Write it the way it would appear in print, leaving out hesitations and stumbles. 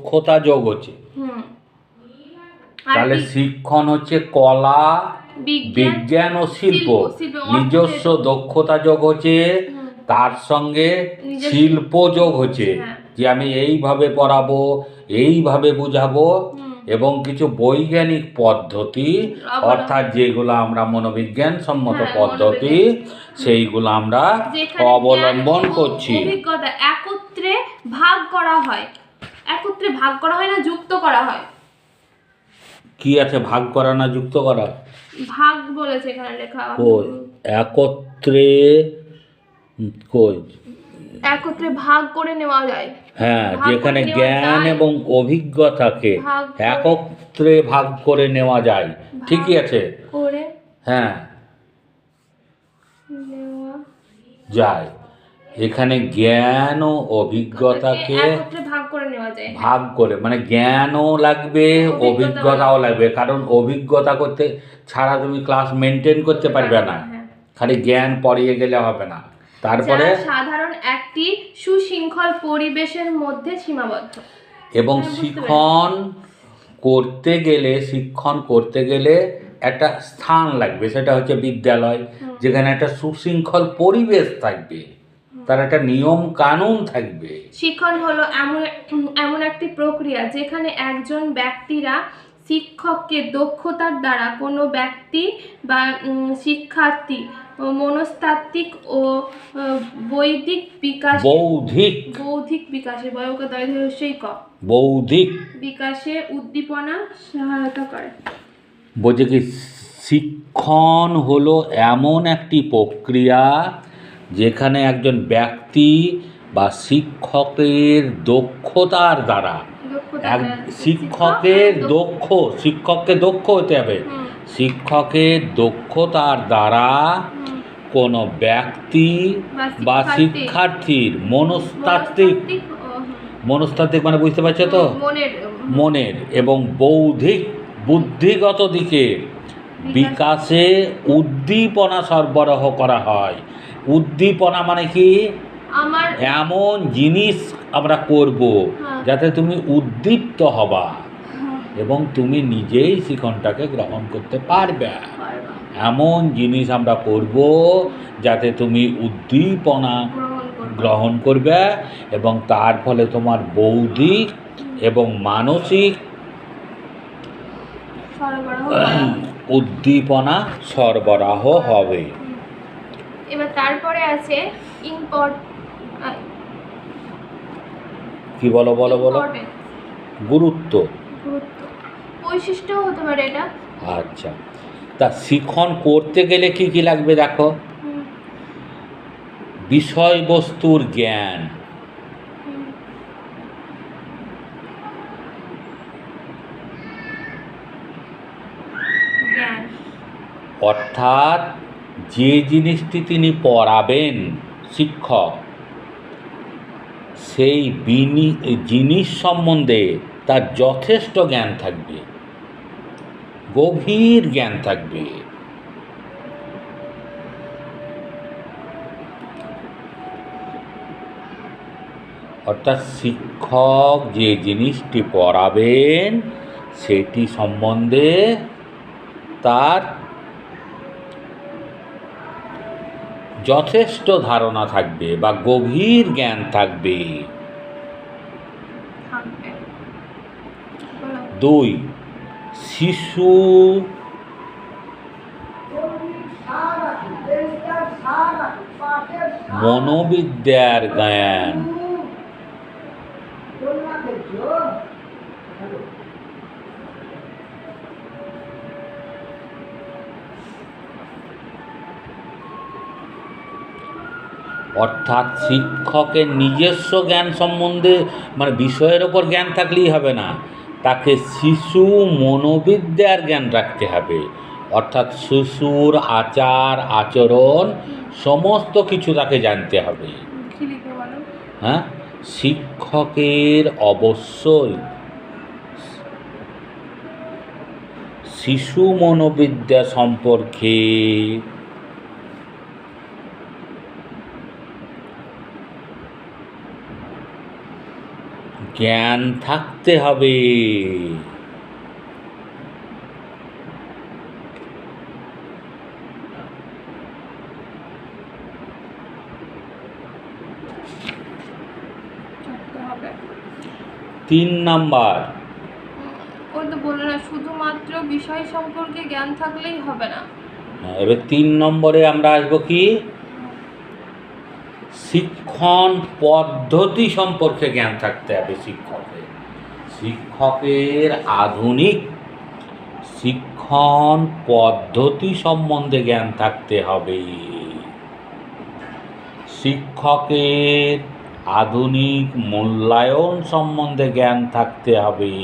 দক্ষতা যোগ হচ্ছে। তাহলে শিক্ষণ হচ্ছে কলা, বিজ্ঞান ও শিল্প, নিজস্ব দক্ষতা যোগ হচ্ছে, তার সঙ্গে শিল্প যোগ হচ্ছে, যে আমি এইভাবে পড়াবো, এইভাবে বুঝাবো, এবং কিছু বৈজ্ঞানিক পদ্ধতি, অর্থাৎ যেগুলো আমরা মনোবিজ্ঞান সম্মত পদ্ধতি, সেইগুলো আমরা অবলম্বন করছি। অভিজ্ঞতা একত্রে ভাগ করা হয়, একত্রে ভাগ করা হয় না, যুক্ত করা হয়। কি আছে ভাগ করা না যুক্ত করা? ভাগ বলেছে এখানে লেখা। কই একত্রে, কই একত্রে ভাগ করে নেওয়া যায়। হ্যাঁ, যেখানে জ্ঞান এবং অভিজ্ঞতাকে একত্রে ভাগ করে নেওয়া যায়, ঠিকই আছে, হ্যাঁ যায়। এখানে জ্ঞান ও অভিজ্ঞতাকে ভাগ করে, মানে জ্ঞানও লাগবে, অভিজ্ঞতাও লাগবে, কারণ অভিজ্ঞতা করতে ছাড়া তুমি ক্লাস মেনটেন করতে পারবে না, খালি জ্ঞান পড়িয়ে গেলে হবে না। তারপরে সাধারণ একটি সুশৃঙ্খল পরিবেশের মধ্যে সীমাবদ্ধ। এবং শিক্ষণ করতে গেলে একটা স্থান লাগবে, সেটা হচ্ছে বিদ্যালয়, যেখানে একটা সুশৃঙ্খল পরিবেশ থাকবে, তার একটা নিয়ম কানুন থাকবে। শিক্ষণ হলো এমন একটি প্রক্রিয়া যেখানে একজন ব্যক্তিরা শিক্ষককে দক্ষতার দ্বারা কোনো ব্যক্তি বা শিক্ষার্থী মনস্তাত্ত্বিক ও বৌদ্ধিক বিকাশে উদ্দীপনা সহায়তা করে। বলছে কি, শিক্ষণ হলো এমন একটি প্রক্রিয়া যেখানে একজন ব্যক্তি বা শিক্ষকের দক্ষতার দ্বারা, শিক্ষককে দক্ষ হতে হবে, শিক্ষকের দক্ষতার দ্বারা কোনো ব্যক্তি বা শিক্ষার্থীর মনস্তাত্ত্বিক মানে বুঝতে পারছো তো, মনের এবং বুদ্ধিগত দিকে বিকাশে উদ্দীপনা সরবরাহ করা হয়। উদ্দীপনা মানে কি, এমন জিনিস আমরা করব যাতে তুমি উদ্দীপ্ত হবা এবং তুমি নিজেই শিক্ষণটাকে গ্রহণ করতে পারবে, এমন জিনিস আমরা করব যাতে তুমি উদ্দীপনা গ্রহণ করবে এবং তার ফলে তোমার বৌদ্ধিক এবং মানসিক উদ্দীপনা সরবরাহ হবে। এবার তারপরে আছে কি বলো গুরুত্ব, বৈশিষ্ট্য হতে পারে এটা। আচ্ছা, তা শিক্ষণ করতে গেলে কি কি লাগবে দেখো, বিষয়বস্তুর জ্ঞান, অর্থাৎ যে জিনিসটি তিনি পড়াবেন শিক্ষক, সেই জিনিস সম্বন্ধে তার যথেষ্ট জ্ঞান থাকবে, গভীর জ্ঞান থাকবে। অর্থাৎ শিক্ষক যে জিনিসটি পড়াবেন সেটি সম্বন্ধে তার যথেষ্ট ধারণা থাকবে বা গভীর জ্ঞান থাকবে। 2, শিশু মনোবিদ্যার জ্ঞান, অর্থাৎ শিক্ষকের নিজস্ব জ্ঞান সম্বন্ধে, মানে বিষয়ের ওপর জ্ঞান থাকলেই হবে না, তাকে শিশু মনোবিদ্যার জ্ঞান রাখতে হবে, অর্থাৎ শিশুর আচার আচরণ সমস্ত কিছু তাকে জানতে হবে। হ্যাঁ, শিক্ষকের অবশ্যই শিশু মনোবিদ্যা সম্পর্কে জ্ঞান থাকতে হবে। থাকতে হবে। 3 নাম্বার, ওই তো বললো না, শুধুমাত্র বিষয় সম্পর্কে জ্ঞান থাকলেই হবে না। এবার 3 নম্বরে আমরা আসবো কি, শিক্ষণ পদ্ধতি সম্পর্কে জ্ঞান থাকতে হবে। শিক্ষকের আধুনিক শিক্ষণ পদ্ধতি সম্বন্ধে জ্ঞান থাকতে হবে। শিক্ষকের আধুনিক মূল্যায়ন সম্বন্ধে জ্ঞান থাকতে হবে।